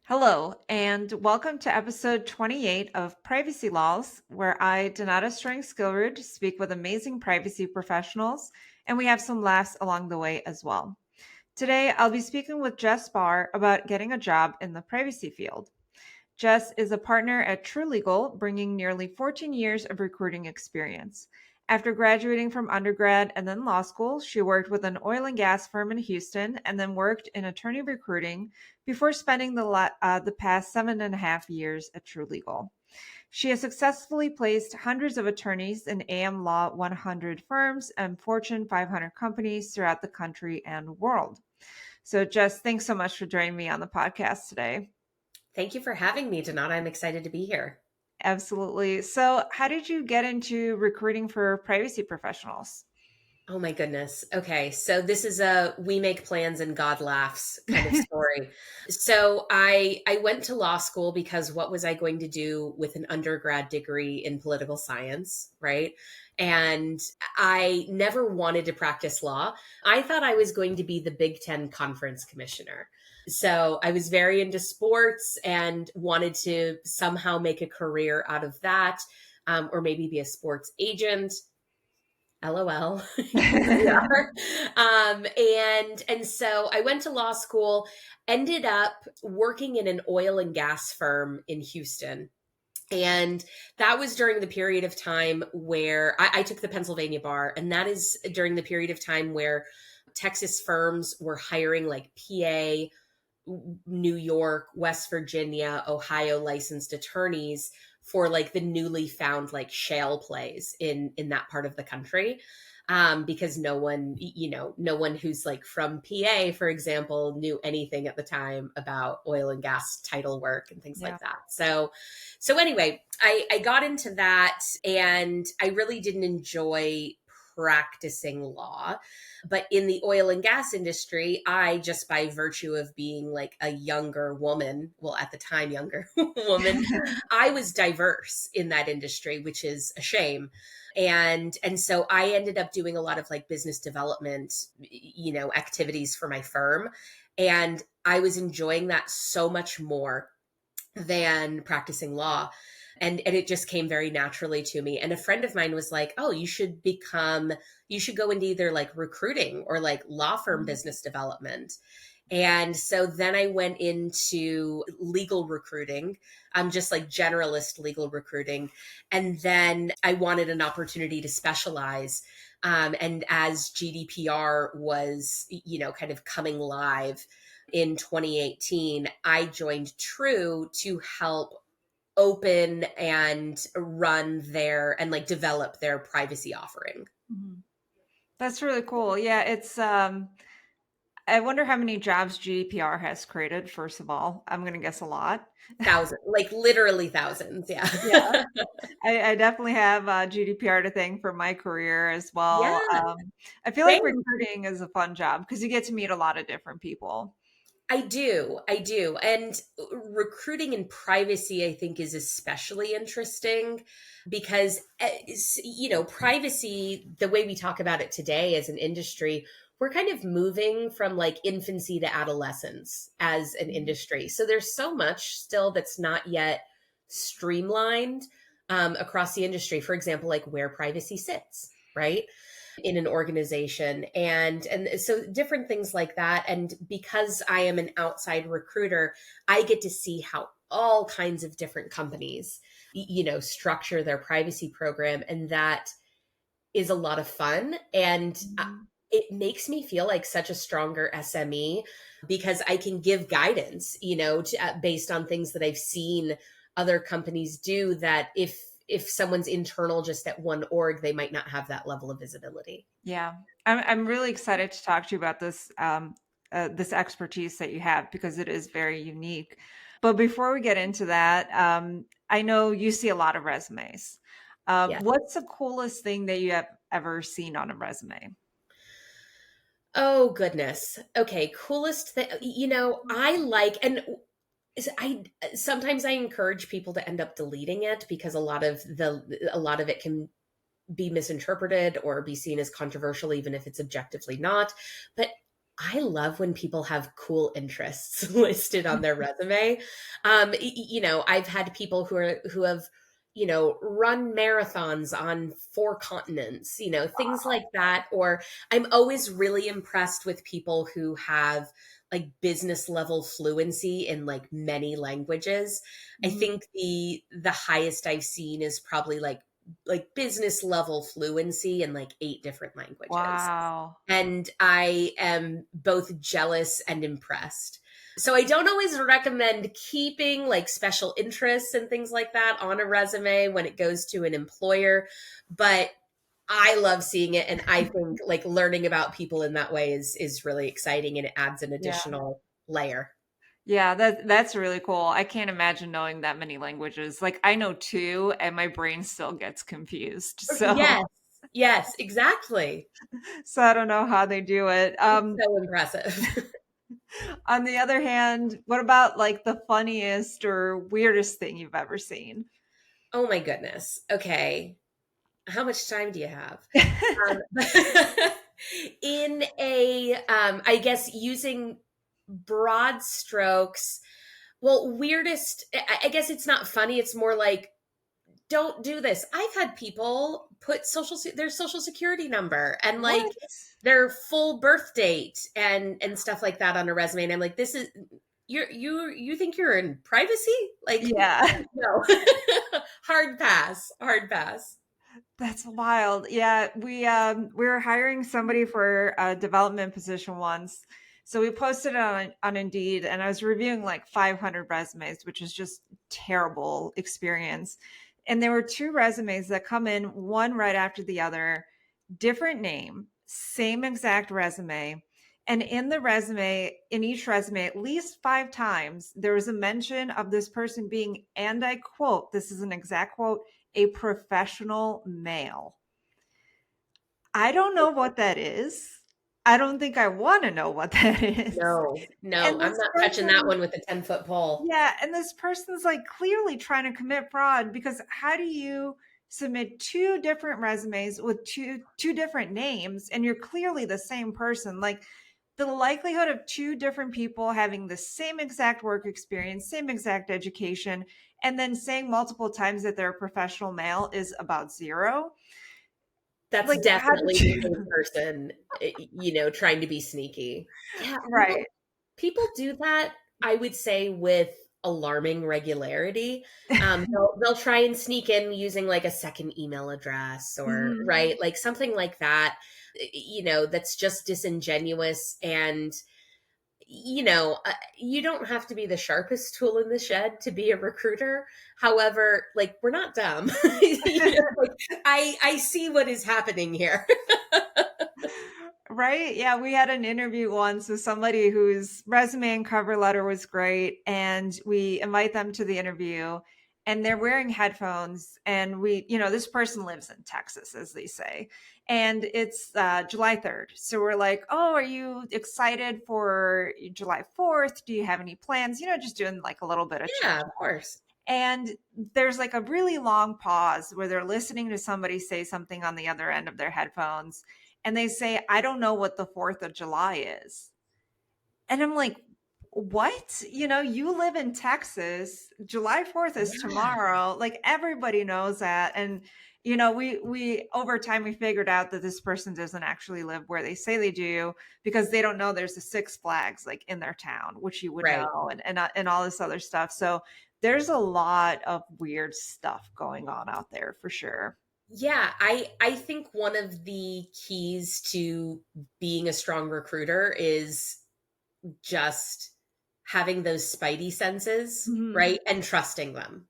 Hello, and welcome to episode 28 of Privacy Laws, where I, Donata Strang-Skillrud, speak with amazing privacy professionals, and we have some laughs along the way as well. Today, I'll be speaking with Jess Barre about getting a job in the privacy field. Jess is a partner at True Legal, bringing nearly 14 years of recruiting experience. After graduating from undergrad and then law school, she worked with an oil and gas firm in Houston and then worked in attorney recruiting before spending the past 7.5 years at True Legal. She has successfully placed hundreds of attorneys in AM Law 100 firms and Fortune 500 companies throughout the country and world. So, Jess, thanks so much for joining me on the podcast today. Thank you for having me, Donata. I'm excited to be here. Absolutely. So, how did you get into recruiting for privacy professionals? Oh my goodness. Okay. So this is a we make plans and God laughs kind of story. So I went to law school because what was I going to do with an undergrad degree in political science, right? And I never wanted to practice law. I thought I was going to be the Big Ten conference commissioner. So I was very into sports and wanted to somehow make a career out of that, or maybe be a sports agent. LOL. Here we are. And so I went to law school, ended up working in an oil and gas firm in Houston. And that was during the period of time where I took the Pennsylvania bar, and that is during the period of time where Texas firms were hiring like PA, New York, West Virginia, Ohio licensed attorneys for like the newly found like shale plays in that part of the country. Because no one who's like from PA, for example, knew anything at the time about oil and gas title work and things Yeah. like that. So anyway, I got into that, and I really didn't enjoy practicing law. But in the oil and gas industry, I, just by virtue of being like a younger woman, well, at the time, younger woman, I was diverse in that industry, which is a shame. And so I ended up doing a lot of like business development, activities for my firm. And I was enjoying that so much more than practicing law. And it just came very naturally to me. And a friend of mine was like, oh, you should go into either like recruiting or like law firm business development. And so then I went into legal recruiting, just like generalist legal recruiting. And then I wanted an opportunity to specialize. And as GDPR was, kind of coming live in 2018, I joined True to help open and run their and like develop their privacy offering. Mhm. That's really cool. Yeah, I wonder how many jobs GDPR has created, first of all. I'm going to guess a lot. Thousands, like literally thousands. Yeah. Yeah, I definitely have GDPR to thank for my career as well. Yeah. I feel like Same. recruiting is a fun job because you get to meet a lot of different people. I do. I do. And recruiting in privacy, I think, is especially interesting because, privacy, the way we talk about it today as an industry, we're kind of moving from like infancy to adolescence as an industry. So there's so much still that's not yet streamlined across the industry. For example, like where privacy sits, right? In an organization, and so different things like that. And because I am an outside recruiter, I get to see how all kinds of different companies structure their privacy program, and that is a lot of fun. And Mhm. it makes me feel like such a stronger SME because I can give guidance, based on things that I've seen other companies do, that if someone's internal just at one org, they might not have that level of visibility. Yeah, I'm really excited to talk to you about this expertise that you have because it is very unique. But before we get into that, I know you see a lot of resumes. Yeah. What's the coolest thing that you have ever seen on a resume? Oh goodness. Okay, coolest thing. I like, and I sometimes I encourage people to end up deleting it because a lot of it can be misinterpreted or be seen as controversial, even if it's objectively not. But I love when people have cool interests listed on their resume. I've had people who have, run marathons on 4 continents, things like that. Or I'm always really impressed with people who have like business level fluency in like many languages. I Mhm. think the highest I've seen is probably like business level fluency in like 8 different languages, Wow. and I am both jealous and impressed. So I don't always recommend keeping like special interests and things like that on a resume when it goes to an employer, but I love seeing it, and I think like learning about people in that way is really exciting, and it adds an Yeah. additional layer. Yeah, that's really cool. I can't imagine knowing that many languages. Like I know two and my brain still gets confused. So Yes. Yes, exactly. so I don't know how they do it. It's so impressive. On the other hand, what about like the funniest or weirdest thing you've ever seen? Oh my goodness. Okay. How much time do you have? Um, in I guess using broad strokes, well, weirdest, I guess it's not funny. It's more like, don't do this. I've had people put their social security number and like What? their full birth date and stuff like that on a resume. And I'm like, this is, you think you're in privacy? Like, Yeah. no. Hard pass, hard pass. That's wild. Yeah, we were hiring somebody for a development position once. So we posted it on Indeed and I was reviewing like 500 resumes, which is just terrible experience. And there were two resumes that come in one right after the other, different name, same exact resume. And in each resume, at least 5 times, there was a mention of this person being, and I quote, this is an exact quote, a professional male. I don't know what that is. I don't think I want to know what that is. No, no, And I'm this not touching that person, one with a 10-foot pole. yeah, and this person's like clearly trying to commit fraud because how do you submit two different resumes with two different names and you're clearly the same person? Like the likelihood of two different people having the same exact work experience, same exact education, and then saying multiple times that they're a professional male is about zero. That's Like, how definitely did the you same person, trying to be sneaky. Yeah, Right. people do that, I would say, with alarming regularity. They'll try and sneak in using like a second email address, or Mhm. right, like something like that, that's just disingenuous. And you don't have to be the sharpest tool in the shed to be a recruiter. However, like, we're not dumb. Like, I see what is happening here. Right? Yeah, we had an interview once with somebody whose resume and cover letter was great, and we invite them to the interview, and they're wearing headphones, and this person lives in Texas, as they say, and it's July 3rd. So we're like, "Oh, are you excited for July 4th? Do you have any plans?" Just doing like a little bit of chit Yeah, chat. of course. And there's like a really long pause where they're listening to somebody say something on the other end of their headphones. And they say, I don't know what the 4th of July is. And I'm like, what? You live in Texas. July 4th is Yeah, tomorrow. Like everybody knows that. And we over time we figured out that this person doesn't actually live where they say they do because they don't know there's a Six Flags like in their town, which you would right. know, and all this other stuff. So there's a lot of weird stuff going on out there for sure. Yeah, I think one of the keys to being a strong recruiter is just having those spidey senses, Mhm. right? And trusting them.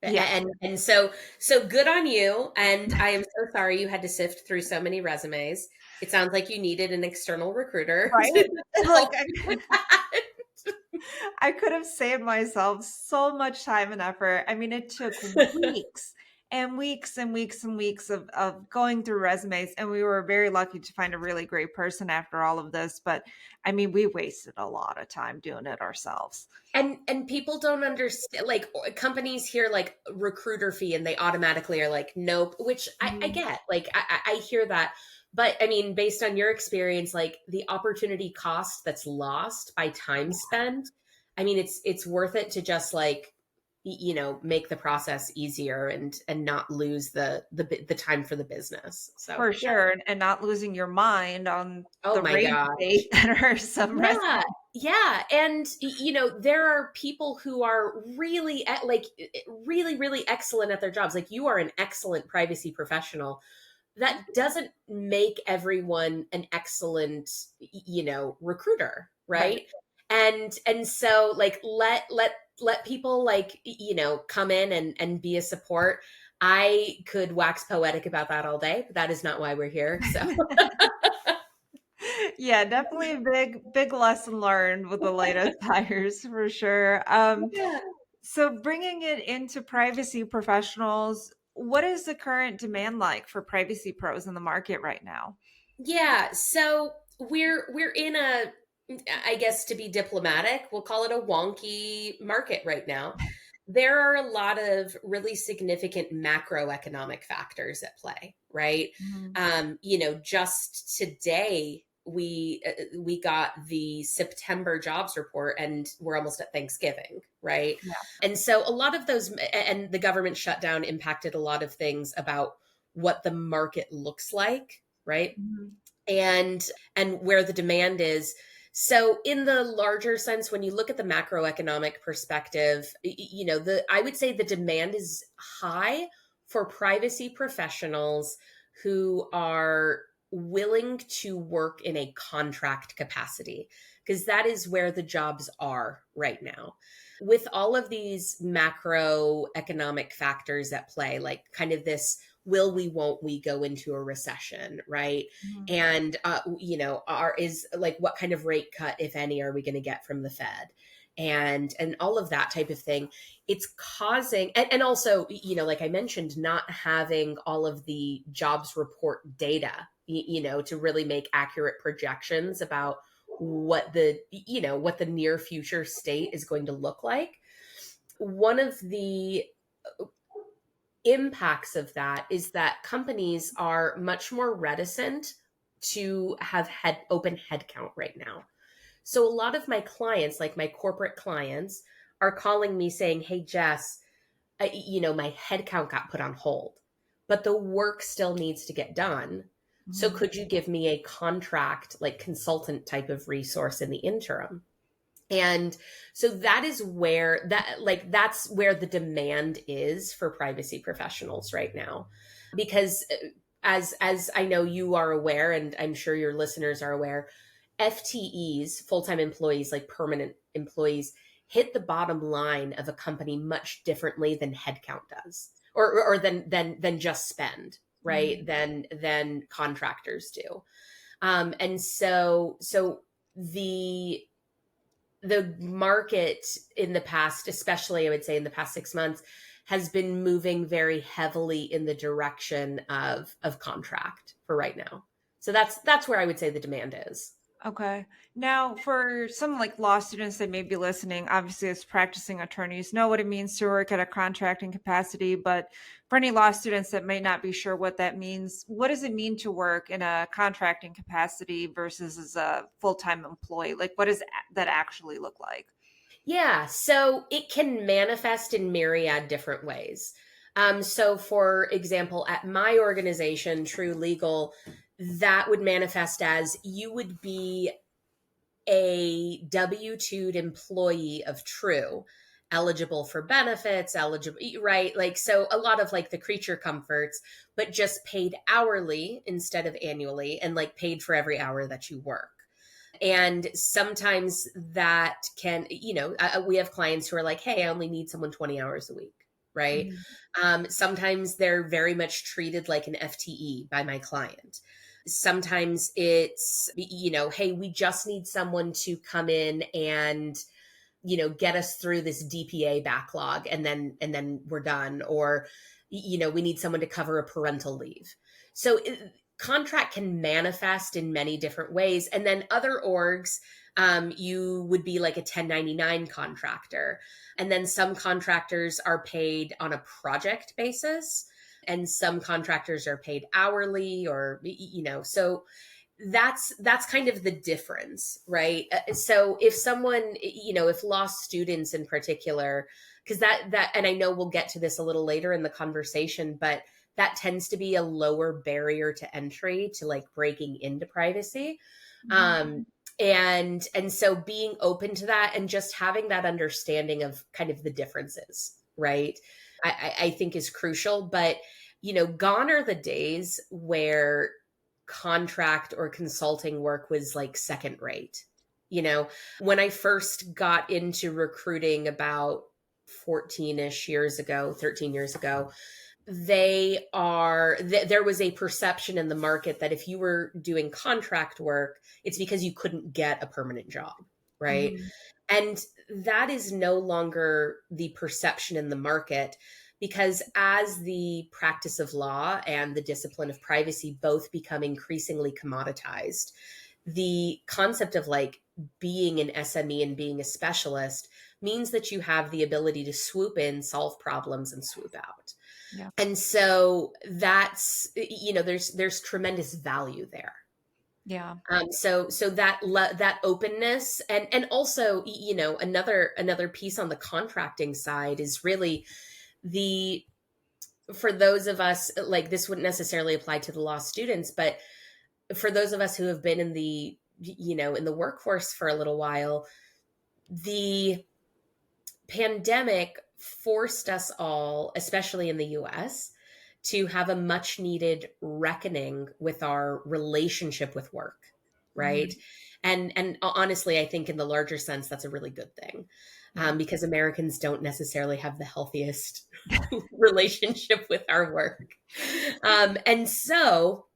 Yeah. And so good on you. And I am so sorry you had to sift through so many resumes. It sounds like you needed an external recruiter to Right. Like help you with that. I could have saved myself so much time and effort. I mean, it took weeks and weeks and weeks and weeks of going through resumes. And we were very lucky to find a really great person after all of this. But I mean, we wasted a lot of time doing it ourselves. And people don't understand, like, companies hear like recruiter fee and they automatically are like, nope, which I Mhm. get. Like, I hear that. But I mean, based on your experience, like the opportunity cost that's lost by time spent, I mean, it's worth it to just like, make the process easier and not lose the time for the business. So For yeah. sure, and not losing your mind on Oh the my rage bait gosh. that are some Yeah. residents. Yeah. And, there are people who are really, really, really excellent at their jobs. Like you are an excellent privacy professional. That doesn't make everyone an excellent, recruiter, Right. right? And so like let people like, come in and be a support. I could wax poetic about that all day, but that is not why we're here. So Yeah, definitely a big lesson learned with the latest hires for sure. yeah. So bringing it into privacy professionals, what is the current demand like for privacy pros in the market right now? Yeah, so we're in a, I guess to be diplomatic, we'll call it a wonky market right now. There are a lot of really significant macroeconomic factors at play, right? Mhm. Just today we got the September jobs report and we're almost at Thanksgiving, right? Yeah. And so a lot of those, and the government shutdown impacted a lot of things about what the market looks like, right? Mhm. And where the demand is. So in the larger sense, when you look at the macroeconomic perspective, the I would say the demand is high for privacy professionals who are willing to work in a contract capacity, because that is where the jobs are right now. With all of these macroeconomic factors at play, like kind of this will we won't we go into a recession, right? Mhm. And are is like what kind of rate cut, if any, are we going to get from the Fed, and all of that type of thing. It's causing, and also, like I mentioned, not having all of the jobs report data, to really make accurate projections about what the near future state is going to look like. One of the impacts of that is that companies are much more reticent to have open headcount right now. So a lot of my clients, like my corporate clients, are calling me saying, "Hey Jess, my headcount got put on hold, but the work still needs to get done. So Mhm. could you give me a contract, like consultant type of resource in the interim?" And so that's where the demand is for privacy professionals right now. Because as I know you are aware, and I'm sure your listeners are aware, FTEs, full-time employees, like permanent employees, hit the bottom line of a company much differently than headcount does, or than just spend, right? Mhm. Than contractors do. And so the the market in the past, especially I would say in the past 6 months, has been moving very heavily in the direction of contract for right now. So that's where I would say the demand is. Okay. Now, for some like law students that may be listening, obviously as practicing attorneys know what it means to work at a contracting capacity, but for any law students that may not be sure what that means, what does it mean to work in a contracting capacity versus as a full-time employee? Like what does that actually look like? Yeah, so it can manifest in myriad different ways. So, for example, at my organization, True Legal, that would manifest as you would be a W-2'd employee of True, eligible for benefits, eligible, right? Like, so a lot of like the creature comforts, but just paid hourly instead of annually, and like paid for every hour that you work. And sometimes that can, we have clients who are like, hey, I only need someone 20 hours a week, right? Mhm. Sometimes they're very much treated like an FTE by my client. Sometimes it's, hey, we just need someone to come in and get us through this DPA backlog, and then we're done. Or we need someone to cover a parental leave. So contract can manifest in many different ways. And then other orgs, you would be like a 1099 contractor. And then some contractors are paid on a project basis. and some contractors are paid hourly, or so that's kind of the difference, right? So if someone, if law students in particular, because that and I know we'll get to this a little later in the conversation, but that tends to be a lower barrier to entry to like breaking into privacy. Mhm. um and so being open to that and just having that understanding of kind of the differences, right? I think is crucial. But gone are the days where contract or consulting work was like second rate. You know, when I first got into recruiting about 14-ish years ago, 13 years ago, there was a perception in the market that if you were doing contract work, it's because you couldn't get a permanent job, right? Mhm. And that is no longer the perception in the market, because as the practice of law and the discipline of privacy both become increasingly commoditized, the concept of like being an SME and being a specialist means that you have the ability to swoop in, solve problems, and swoop out. Yeah. And so that's, there's tremendous value there. Yeah. So that openness, and also, another piece on the contracting side is really the, for those of us, like, this wouldn't necessarily apply to the law students, but for those of us who have been in the, in the workforce for a little while, the pandemic forced us all, especially in the US, to have a much needed reckoning with our relationship with work, right? Mhm. And honestly, I think in the larger sense, that's a really good thing, Yeah. because Americans don't necessarily have the healthiest relationship with our work. And so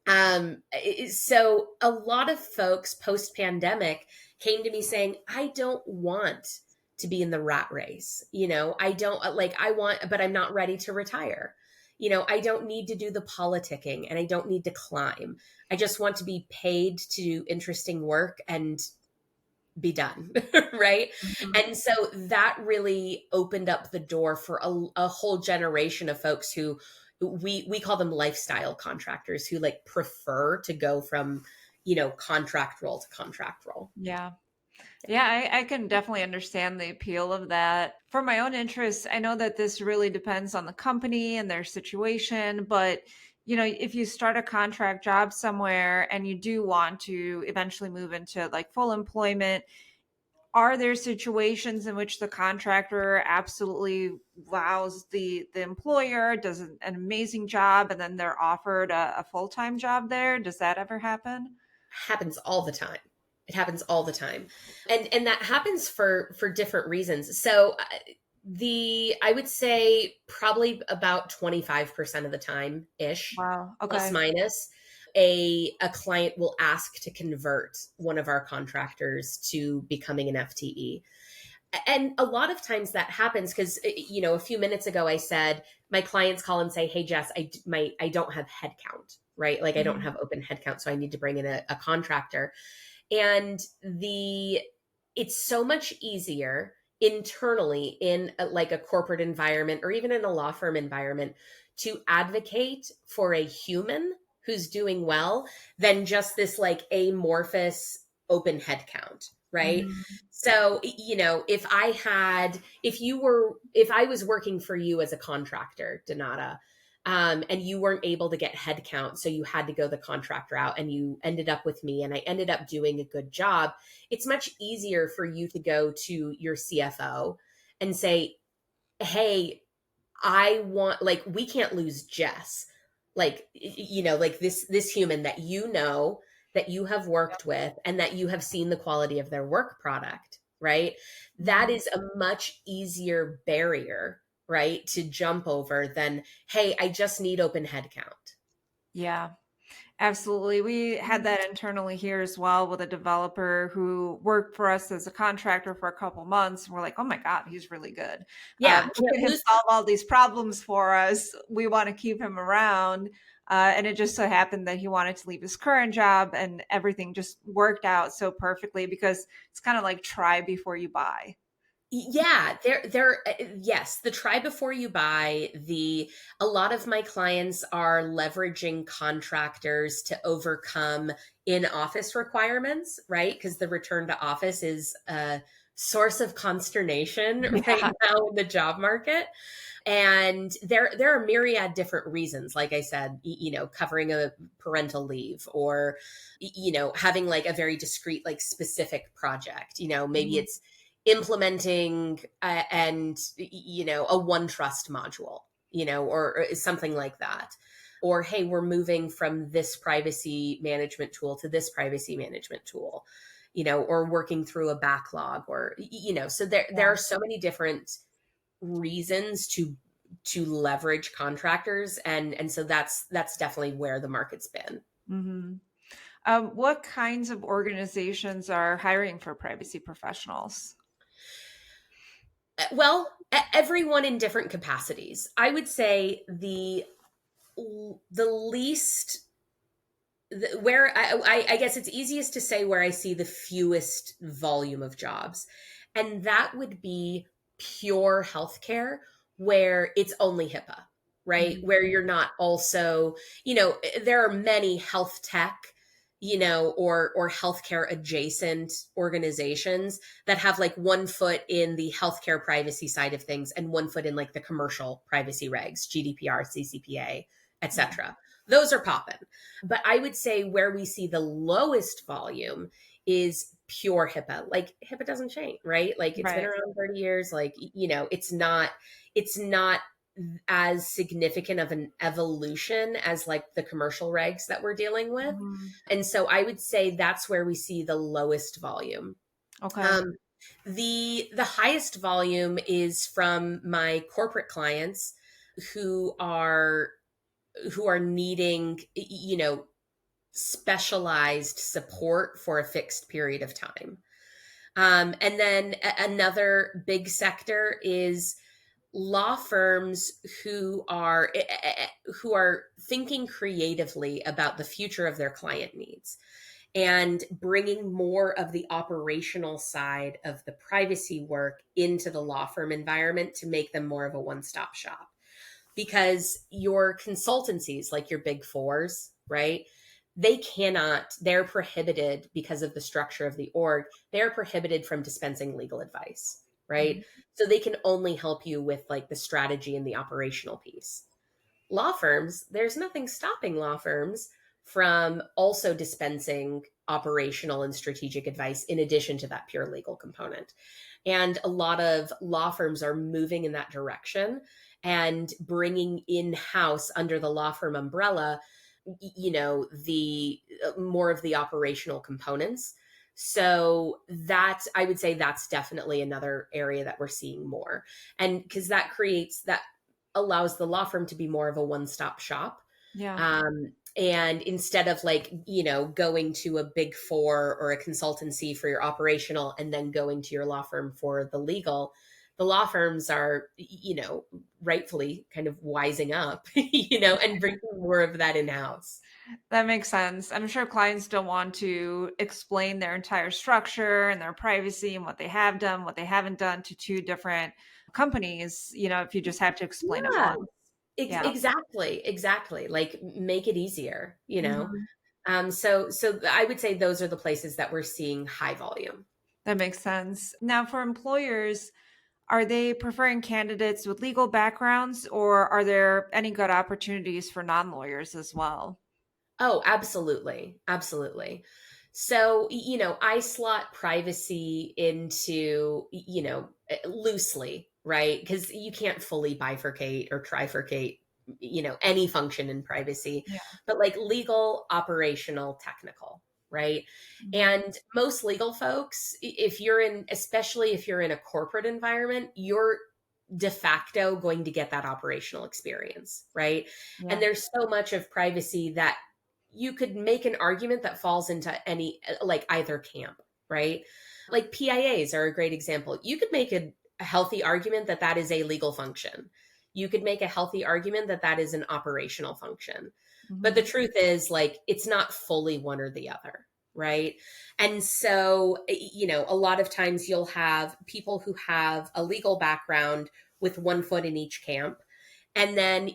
a lot of folks post pandemic came to me saying, I don't want to be in the rat race. I don't like, I want, but I'm not ready to retire. I don't need to do the politicking, and I don't need to climb. I just want to be paid to do interesting work and be done. Right. Mhm. And so that really opened up the door for a whole generation of folks who we call them lifestyle contractors, who like prefer to go from contract role to contract role. Yeah. Yeah, I can definitely understand the appeal of that. For my own interests, I know that this really depends on the company and their situation, but if you start a contract job somewhere and you do want to eventually move into like full employment, are there situations in which the contractor absolutely wows the employer, does an amazing job, and then they're offered a full-time job there? Does that ever happen? Happens all the time. It happens all the time. And that happens for different reasons. So the I would say probably about 25% of the time ish, Wow. plus Okay. minus, a client will ask to convert one of our contractors to becoming an FTE. And a lot of times that happens because, a few minutes ago I said my clients call and say, hey Jess, I don't have headcount, right? Like, I don't Mhm. have open headcount, so I need to bring in a contractor. And it's so much easier internally in like a corporate environment or even in a law firm environment to advocate for a human who's doing well than just this like amorphous open headcount, right? Mhm. So, if I was working for you as a contractor, Donata, and you weren't able to get headcount, so you had to go the contract route, and you ended up with me, and I ended up doing a good job, it's much easier for you to go to your CFO and say, hey, I want, like, we can't lose Jess. Like, like this human that that you have worked with, and that you have seen the quality of their work product, right? That Mhm. is a much easier barrier, right, to jump over than, hey, I just need open headcount. Yeah. Absolutely. We had that internally here as well with a developer who worked for us as a contractor for a couple months. And we're like, oh my God, he's really good. Yeah, Look can't at him lose. solve all these problems for us. We want to keep him around. And it just so happened that he wanted to leave his current job, and everything just worked out so perfectly because it's kind of like try before you buy. Yeah, yes, the try before you buy, a lot of my clients are leveraging contractors to overcome in-office requirements, right? Because the return to office is a source of consternation right Yeah. now in the job market. And there are myriad different reasons, like I said, covering a parental leave, or having like a very discrete, like specific project. Maybe Mhm. it's implementing and a one trust module, or something like that. Or hey, we're moving from this privacy management tool to this privacy management tool, or working through a backlog, or so there Yeah. are so many different reasons to leverage contractors, and so that's definitely where the market's been. Hmm. What kinds of organizations are hiring for privacy professionals? Well, everyone in different capacities. I would say the least where I guess it's easiest to say where I see the fewest volume of jobs, and that would be pure healthcare, where it's only HIPAA, right? Mhm. Where you're not also, there are many health tech, or healthcare adjacent organizations that have like one foot in the healthcare privacy side of things and one foot in like the commercial privacy regs, GDPR, CCPA, Yeah. etc. Those are popping. But I would say where we see the lowest volume is pure HIPAA. Like HIPAA doesn't change, right? Like it's been Right. around 30 years. Like, it's not as significant of an evolution as like the commercial regs that we're dealing with. Mhm. And so I would say that's where we see the lowest volume. Okay. Um, the highest volume is from my corporate clients who are who are needing, specialized support for a fixed period of time. And then another big sector is law firms who are thinking creatively about the future of their client needs, and bringing more of the operational side of the privacy work into the law firm environment to make them more of a one-stop shop. Because your consultancies, like your big fours, right? They're prohibited because of the structure of the org. They're prohibited from dispensing legal advice, right? Mhm. So they can only help you with like the strategy and the operational piece. Law firms, there's nothing stopping law firms from also dispensing operational and strategic advice in addition to that pure legal component. And a lot of law firms are moving in that direction and bringing in house under the law firm umbrella, the more of the operational components. So that, I would say, that's definitely another area that we're seeing more. And because that allows the law firm to be more of a one-stop shop. Yeah. And instead of like, going to a big four or a consultancy for your operational and then going to your law firm for the legal, the law firms are, rightfully kind of wising up, and bringing more of that in-house. That makes sense. I'm sure clients don't want to explain their entire structure and their privacy and what they have done, what they haven't done to two different companies, if you just have to explain it Yeah, once. Yeah. exactly. Like make it easier. Mhm. So I would say those are the places that we're seeing high volume. That makes sense. Now, for employers, are they preferring candidates with legal backgrounds, or are there any good opportunities for non-lawyers as well? Oh, absolutely. Absolutely. So, I slot privacy into, loosely, right? Because you can't fully bifurcate or trifurcate, any function in privacy, Yeah. but like legal, operational, technical, right? Mhm. And most legal folks, especially if you're in a corporate environment, you're de facto going to get that operational experience, right? And Yeah. there's so much of privacy that you could make an argument that falls into any, like either camp, right? Like PIAs are a great example. You could make a healthy argument that that is a legal function. You could make a healthy argument that that is an operational function. But the Mhm. truth is, like, it's not fully one or the other, right? And so, a lot of times you'll have people who have a legal background with one foot in each camp. And then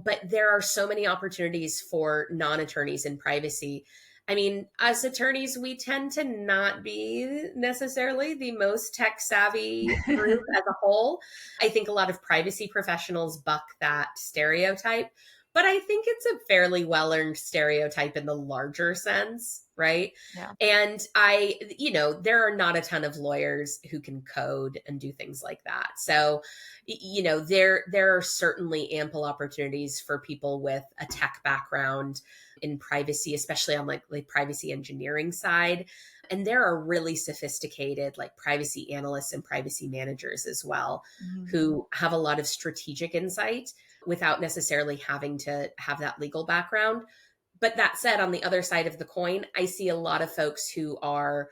but there are so many opportunities for non attorneys in privacy. I mean, as attorneys, we tend to not be necessarily the most tech savvy group as a whole. I think a lot of privacy professionals buck that stereotype, but I think it's a fairly well earned stereotype in the larger sense, right? Yeah. And there are not a ton of lawyers who can code and do things like that. So, there are certainly ample opportunities for people with a tech background in privacy, especially on like the privacy engineering side. And there are really sophisticated like privacy analysts and privacy managers as well, Mhm. who have a lot of strategic insight without necessarily having to have that legal background. But that said, on the other side of the coin, I see a lot of folks who are,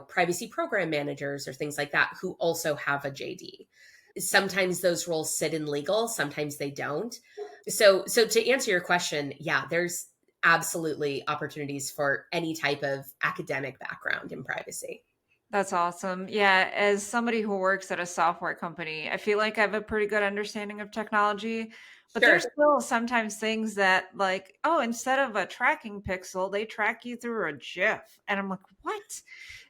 privacy program managers or things like that who also have a JD. Sometimes those roles sit in legal, sometimes they don't. So to answer your question, yeah, there's absolutely opportunities for any type of academic background in privacy. That's awesome. Yeah, as somebody who works at a software company, I feel like I have a pretty good understanding of technology, but there's Sure. still sometimes things that like, oh, instead of a tracking pixel, they track you through a GIF. And I'm like, what?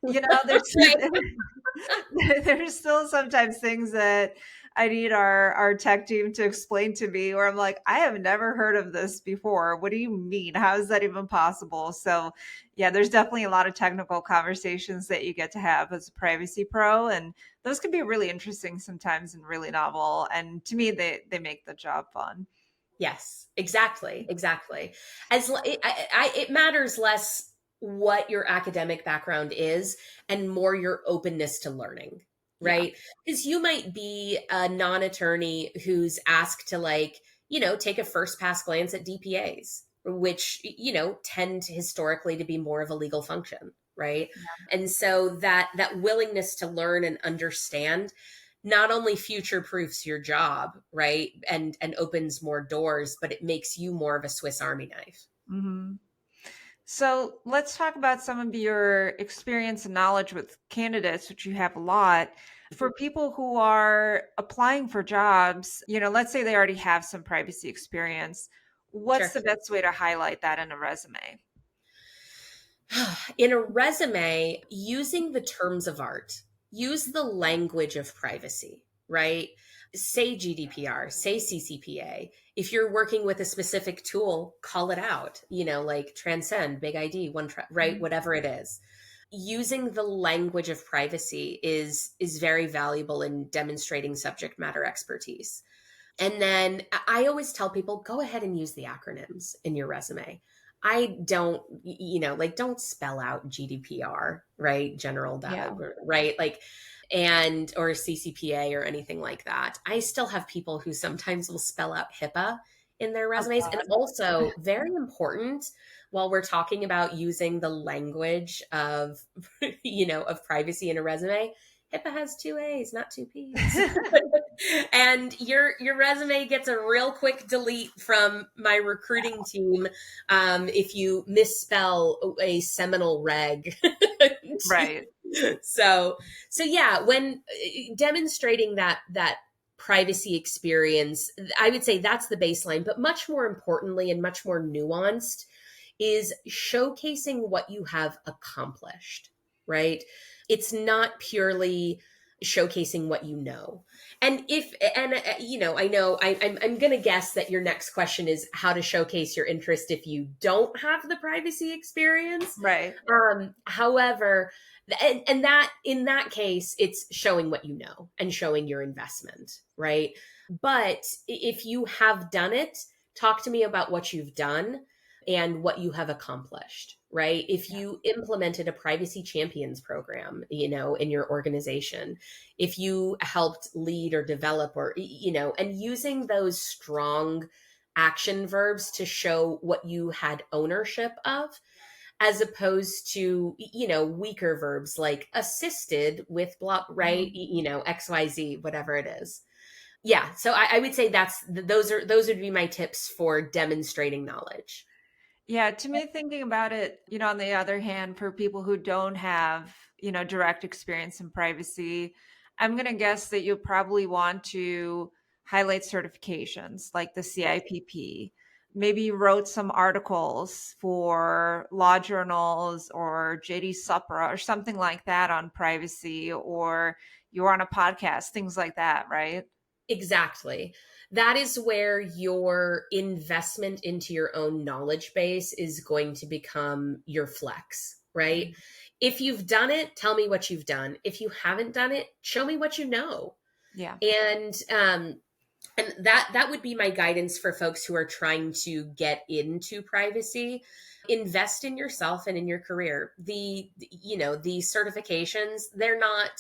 There's Right. there's still sometimes things that I need our tech team to explain to me where I'm like, I have never heard of this before. What do you mean? How is that even possible? So yeah, there's definitely a lot of technical conversations that you get to have as a privacy pro. And those can be really interesting sometimes and really novel. And to me, they make the job fun. Yes, exactly, exactly. It matters less what your academic background is and more your openness to learning, Yeah. right? Because you might be a non-attorney who's asked to take a first pass glance at DPAs, which tend historically to be more of a legal function, right? And so that willingness to learn and understand not only future proofs your job, right? And opens more doors, but it makes you more of a Swiss Army knife. Hmm. So let's talk about some of your experience and knowledge with candidates, which you have a lot. For people who are applying for jobs, let's say they already have some privacy experience. What's Sure. the best way to highlight that in a resume? In a resume, using the terms of art, use the language of privacy, right? Say GDPR, say CCPA. If you're working with a specific tool, call it out, like Transcend, Big ID, right? Mhm. Whatever it is. Using the language of privacy is very valuable in demonstrating subject matter expertise. And then I always tell people go ahead and use the acronyms in your resume. I don't, like don't spell out GDPR, right? General data, Yeah. right? Like, and or CCPA or anything like that. I still have people who sometimes will spell out HIPAA in their Oh, resumes. And God. also, very important while we're talking about using the language of, of privacy in a resume, HIPAA has two A's, not two P's. And your resume gets a real quick delete from my recruiting team if you misspell a seminal reg. Right. so so yeah, when demonstrating that privacy experience, I would say that's the baseline, but much more importantly and much more nuanced is showcasing what you have accomplished, right? It's not purely showcasing what you know. I know I'm going to guess that your next question is how to showcase your interest if you don't have the privacy experience. Right. However, and that in that case, it's showing what you know and showing your investment, right? But if you have done it, talk to me about what you've done and what you have accomplished, right? If Yeah. you implemented a privacy champions program, in your organization, if you helped lead or develop and using those strong action verbs to show what you had ownership of, as opposed to weaker verbs like assisted with blah, right? Mhm. XYZ, whatever it is. Yeah, so I would say those would be my tips for demonstrating knowledge. Yeah, to me, thinking about it, on the other hand, for people who don't have, direct experience in privacy, I'm going to guess that you'll probably want to highlight certifications like the CIPP. Maybe you wrote some articles for law journals or JD Supra or something like that on privacy, or you're on a podcast, things like that, right? Exactly. That is where your investment into your own knowledge base is going to become your flex, right? Mm. If you've done it, tell me what you've done. If you haven't done it, show me what you know. Yeah. And that would be my guidance for folks who are trying to get into privacy. Invest in yourself and in your career. The certifications, they're not,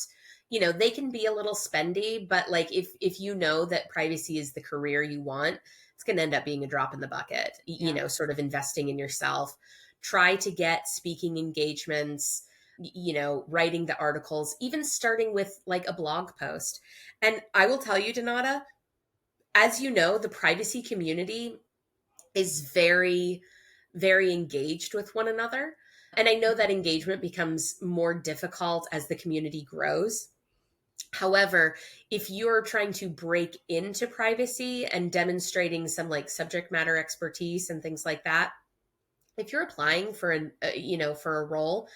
they can be a little spendy, but like if you know that privacy is the career you want, it's going to end up being a drop in the bucket. Yeah. Sort of investing in yourself. Try to get speaking engagements, writing the articles, even starting with like a blog post. And I will tell you, Donata, as you know, the privacy community is very, very engaged with one another. And I know that engagement becomes more difficult as the community grows. However, if you're trying to break into privacy and demonstrating some like subject matter expertise and things like that, if you're applying for for a role,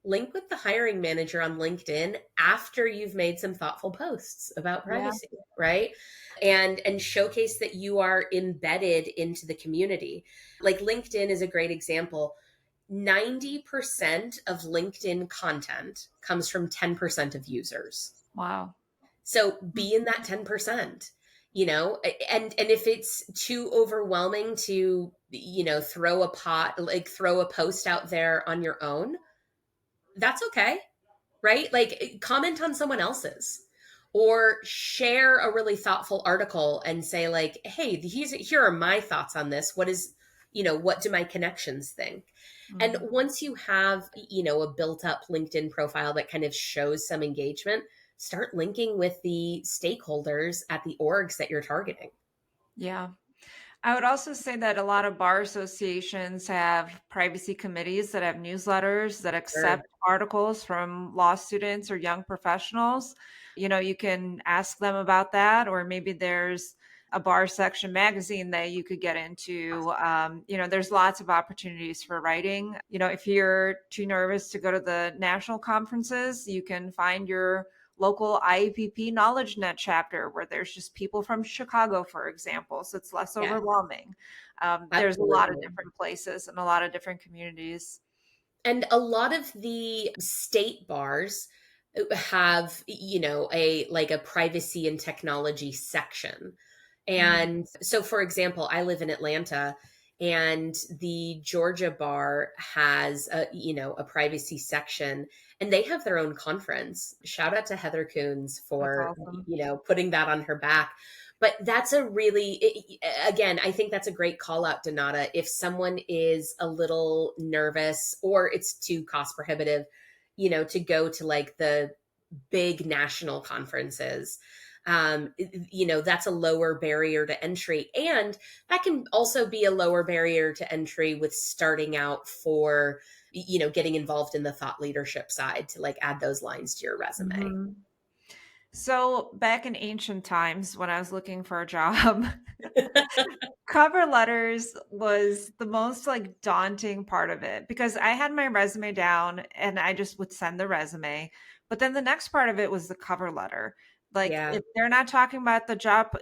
link with the hiring manager on LinkedIn after you've made some thoughtful posts about Yeah. privacy, right? And showcase that you are embedded into the community. Like LinkedIn is a great example. 90% of LinkedIn content comes from 10% of users. Wow. So be in that 10%, and if it's too overwhelming to, throw a post out there on your own, that's okay, right? Like comment on someone else's or share a really thoughtful article and say like, hey, here are my thoughts on this. What do my connections think? And Mhm. once you have, a built up LinkedIn profile that kind of shows some engagement, start linking with the stakeholders at the orgs that you're targeting. Yeah. I would also say that a lot of bar associations have privacy committees that have newsletters that accept Sure. articles from law students or young professionals. You can ask them about that, or maybe there's a bar section magazine that you could get into. There's lots of opportunities for writing. If you're too nervous to go to the national conferences, you can find your local IEPP Knowledge Net chapter where there's just people from Chicago, for example. So it's less Yeah, overwhelming. There's a lot of absolutely. different places and a lot of different communities. And a lot of the state bars have, a privacy and technology section. Mhm. And so, for example, I live in Atlanta, and the Georgia bar has a privacy section, and they have their own conference. Shout out to Heather Coons That's for, awesome. putting that on her back. But that's again, I think that's a great call out, Donata. If someone is a little nervous or it's too cost prohibitive, to go to like the big national conferences, that's a lower barrier to entry. And that can also be a lower barrier to entry with starting out for, getting involved in the thought leadership side to like add those lines to your resume. Mhm. So back in ancient times when I was looking for a job, cover letters was the most like daunting part of it because I had my resume down and I just would send the resume. But then the next part of it was the cover letter. Like Yeah. if they're not talking about the job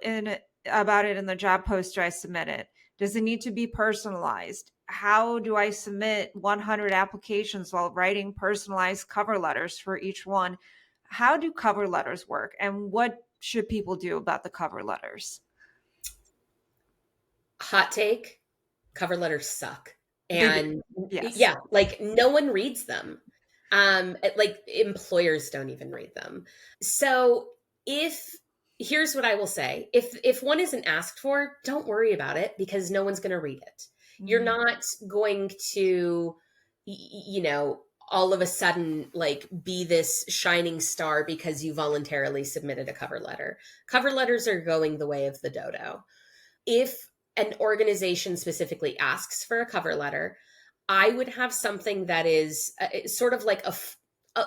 about it in the job poster I submit it. Does it need to be personalized? How do I submit 100 applications while writing personalized cover letters for each one? How do cover letters work and what should people do about the cover letters? Hot take, cover letters suck. They do. And Yes. yeah, like no one reads them. Like employers don't even read them. So if here's what I will say. If one isn't asked for, don't worry about it because no one's going to read it. You're Mhm. not going to all of a sudden like be this shining star because you voluntarily submitted a cover letter. Cover letters are going the way of the dodo. If an organization specifically asks for a cover letter, I would have something that is sort of like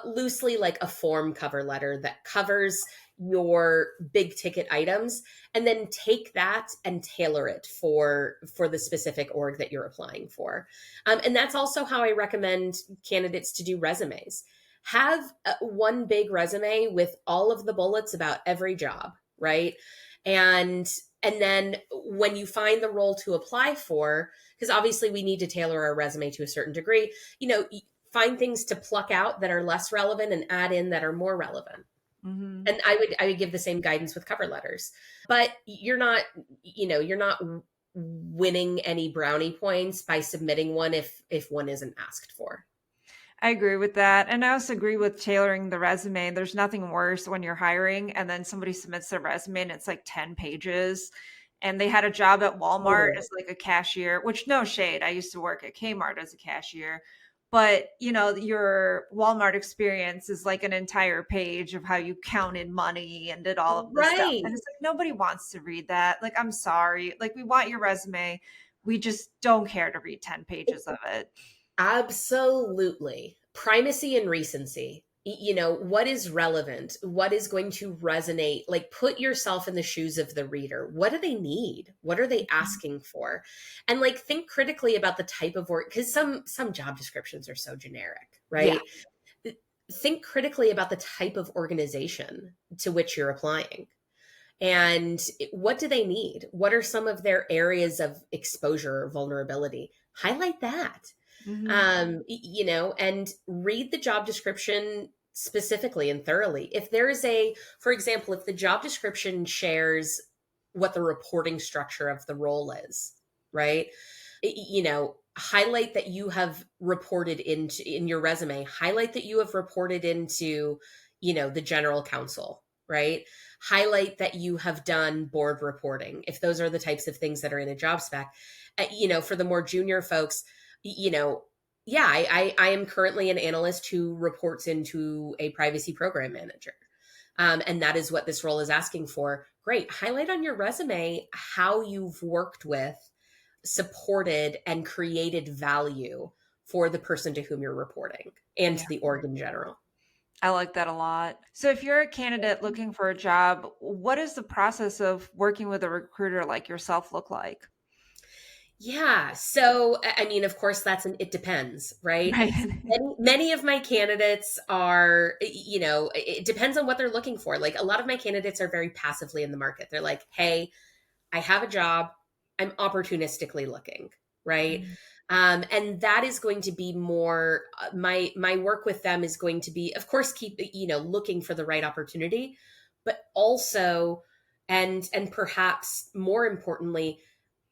loosely like a form cover letter that covers your big ticket items, and then take that and tailor it for the specific org that you're applying for. And that's also how I recommend candidates to do resumes. Have one big resume with all of the bullets about every job, right? And and then when you find the role to apply for, because obviously we need to tailor our resume to a certain degree, find things to pluck out that are less relevant and add in that are more relevant. Mm-hmm. And I would give the same guidance with cover letters. But you're not winning any brownie points by submitting one if one isn't asked for. I agree with that. And I also agree with tailoring the resume. There's nothing worse when you're hiring and then somebody submits their resume and it's like 10 pages and they had a job at Walmart Totally. as like a cashier, which no shade. I used to work at Kmart as a cashier. But, your Walmart experience is like an entire page of how you counted money and did all of this stuff. And Right. it's like nobody wants to read that. Like, I'm sorry. Like, we want your resume. We just don't care to read 10 pages of it. Absolutely. Primacy and recency. What is relevant? What is going to resonate? Like, put yourself in the shoes of the reader. What do they need? What are they asking for? And like, think critically about the type of work, because some job descriptions are so generic, Yeah. right? Think critically about the type of organization to which you're applying. And what do they need? What are some of their areas of exposure or vulnerability? Highlight that. Hmm. And read the job description specifically and thoroughly. If there is for example, if the job description shares what the reporting structure of the role is, right? Highlight that you have reported in your resume, highlight that you have reported into, the general counsel, right? Highlight that you have done board reporting, if those are the types of things that are in a job spec. For the more junior folks, you know, yeah, I am currently an analyst who reports into a privacy program manager. And that is what this role is asking for. Great. Highlight on your resume how you've worked with, supported, and created value for the person to whom you're reporting and Yeah. to the org in general. I like that a lot. So, if you're a candidate looking for a job, what does the process of working with a recruiter like yourself look like? Yeah. So, I mean, of course, it depends, right? Right. Many of my candidates are, it depends on what they're looking for. Like, a lot of my candidates are very passively in the market. They're like, hey, I have a job. I'm opportunistically looking, right? Mhm. And that is going to be more my work with them is going to be, of course, keep looking for the right opportunity, but also, and perhaps more importantly,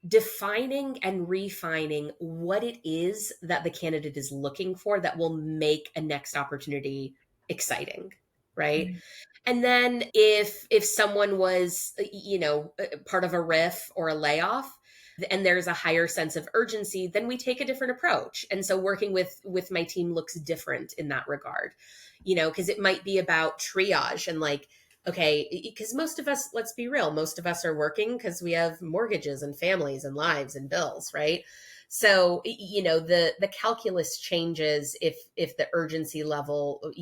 defining and refining what it is that the candidate is looking for that will make a next opportunity exciting, right? Mhm. And then if someone was part of a riff or a layoff, and there's a higher sense of urgency, then we take a different approach. And so working with my team looks different in that regard, because it might be about triage and like, okay, because most of us, let's be real, most of us are working because we have mortgages and families and lives and bills, right? So the calculus changes if the urgency level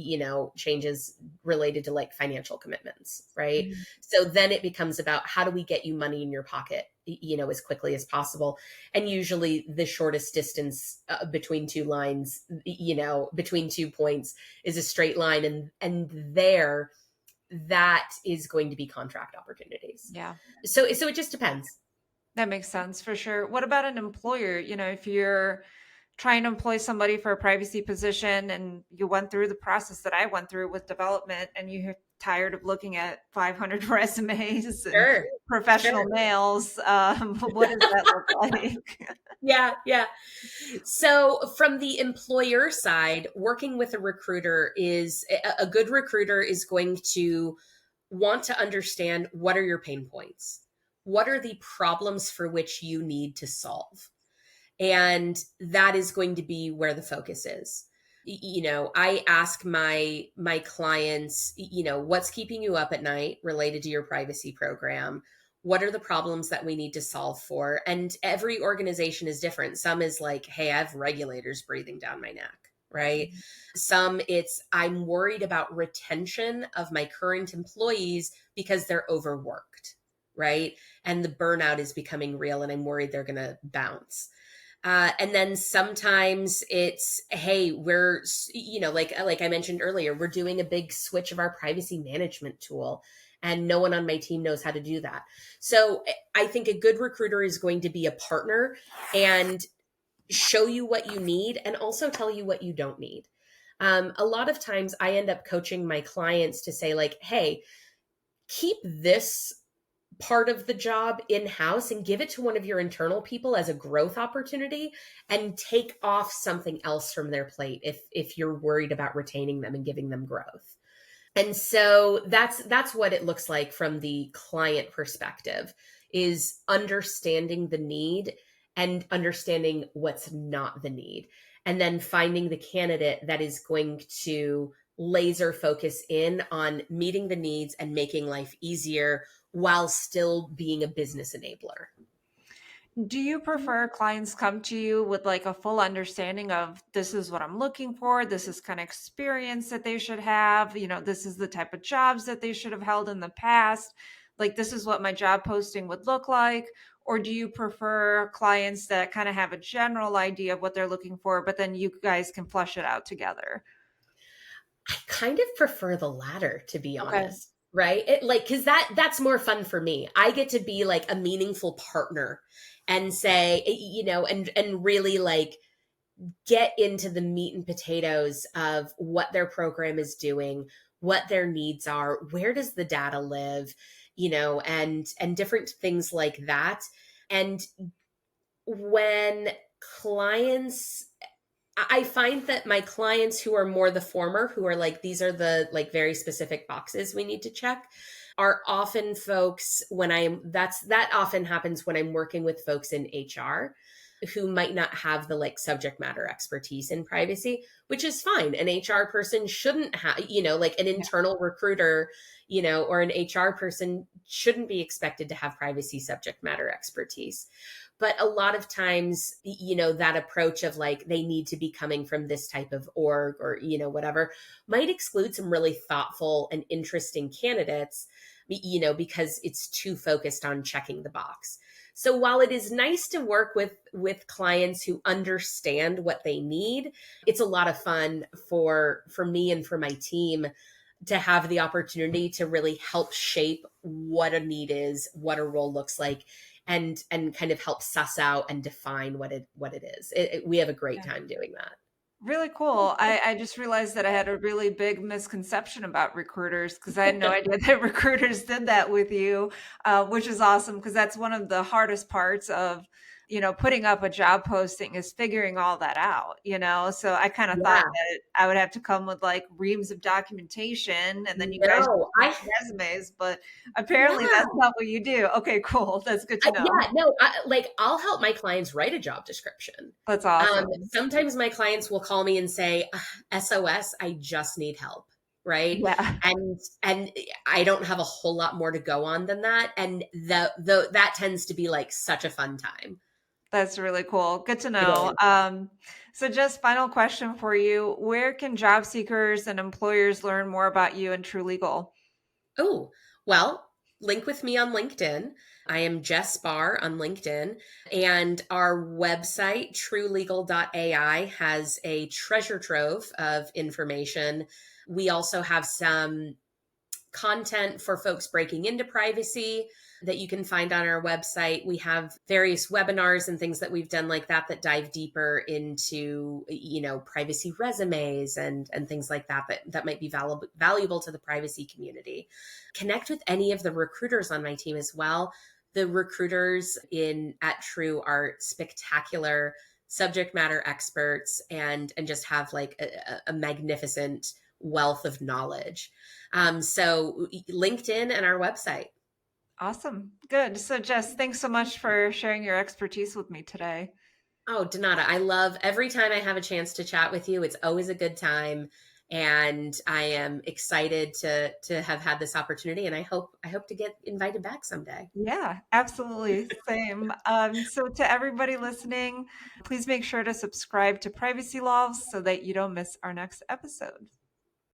changes related to like financial commitments, right? Mhm. So then it becomes about how do we get you money in your pocket as quickly as possible. And usually the shortest distance between two lines, between 2 points, is a straight line, and there that is going to be contract opportunities. Yeah, So it just depends. that makes sense for sure. What about an employer? If you're trying to employ somebody for a privacy position and you went through the process that I went through with development and you're tired of looking at 500 resumes and Sure. professional Sure. mails, what does that look like? Yeah, yeah. So, from the employer side, working with a recruiter is a good recruiter is going to want to understand what are your pain points? What are the problems for which you need to solve? And that is going to be where the focus is. I ask my clients, what's keeping you up at night related to your privacy program? what are the problems that we need to solve for? And every organization is different. Some is like, hey, I have regulators breathing down my neck, right? Some it's, I'm worried about retention of my current employees because they're overworked, right? And the burnout is becoming real and I'm worried they're going to bounce. And then sometimes it's, hey, we're, like I mentioned earlier, we're doing a big switch of our privacy management tool, and no one on my team knows how to do that. So I think a good recruiter is going to be a partner and show you what you need and also tell you what you don't need. A lot of times I end up coaching my clients to say, like, hey, keep this part of the job in-house and give it to one of your internal people as a growth opportunity, and take off something else from their plate if you're worried about retaining them and giving them growth. And so that's what it looks like from the client perspective, is understanding the need and understanding what's not the need, and then finding the candidate that is going to laser focus in on meeting the needs and making life easier while still being a business enabler. Do you prefer clients come to you with like a full understanding of this is what I'm looking for, this is kind of experience that they should have, this is the type of jobs that they should have held in the past, like this is what my job posting would look like? Or do you prefer clients that kind of have a general idea of what they're looking for, but then you guys can flush it out together? I kind of prefer the latter, to be Okay. honest. Right? It, like, cause that's more fun for me. I get to be like a meaningful partner and say, and really like get into the meat and potatoes of what their program is doing, what their needs are, where does the data live, and different things like that. And when clients, I find that my clients who are more the former, who are like, these are the like very specific boxes we need to check, are often folks that often happens when I'm working with folks in HR who might not have the like subject matter expertise in privacy, which is fine. An HR person shouldn't have, like an internal recruiter, or an HR person shouldn't be expected to have privacy subject matter expertise. But a lot of times, that approach of like, they need to be coming from this type of org or, whatever, might exclude some really thoughtful and interesting candidates, because it's too focused on checking the box. So while it is nice to work with clients who understand what they need, it's a lot of fun for me and for my team to have the opportunity to really help shape what a need is, what a role looks like, and kind of help suss out and define what it is. We have a great time doing that. Really cool. I just realized that I had a really big misconception about recruiters because I had no idea that recruiters did that with you, which is awesome because that's one of the hardest parts of, putting up a job posting is figuring all that out. So I kind of thought Yeah. that I would have to come with like reams of documentation and then you guys No, resumes, but apparently yeah. that's not what you do. Okay, cool. That's good to know. Yeah, no, like I'll help my clients write a job description. That's awesome. Sometimes my clients will call me and say, SOS, I just need help. Right. Yeah. And I don't have a whole lot more to go on than that. And that tends to be like such a fun time. That's really cool. Good to It know. is. So just final question for you. Where can job seekers and employers learn more about you and True Legal? Oh, well, link with me on LinkedIn. I am Jess Barre on LinkedIn. And our website, truelegal.ai, has a treasure trove of information. We also have some content for folks breaking into privacy that you can find on our website. We have various webinars and things that we've done like that dive deeper into, privacy resumes and things like that might be valuable to the privacy community. Connect with any of the recruiters on my team as well. The recruiters at True are spectacular subject matter experts and just have like a magnificent wealth of knowledge. So LinkedIn and our website. Awesome. Good. So Jess, thanks so much for sharing your expertise with me today. Oh, Donata, I love every time I have a chance to chat with you. It's always a good time. and I am excited to have had this opportunity, and I hope to get invited back someday. Yeah, absolutely. Same. So, to everybody listening, please make sure to subscribe to Privacy Laws so that you don't miss our next episode.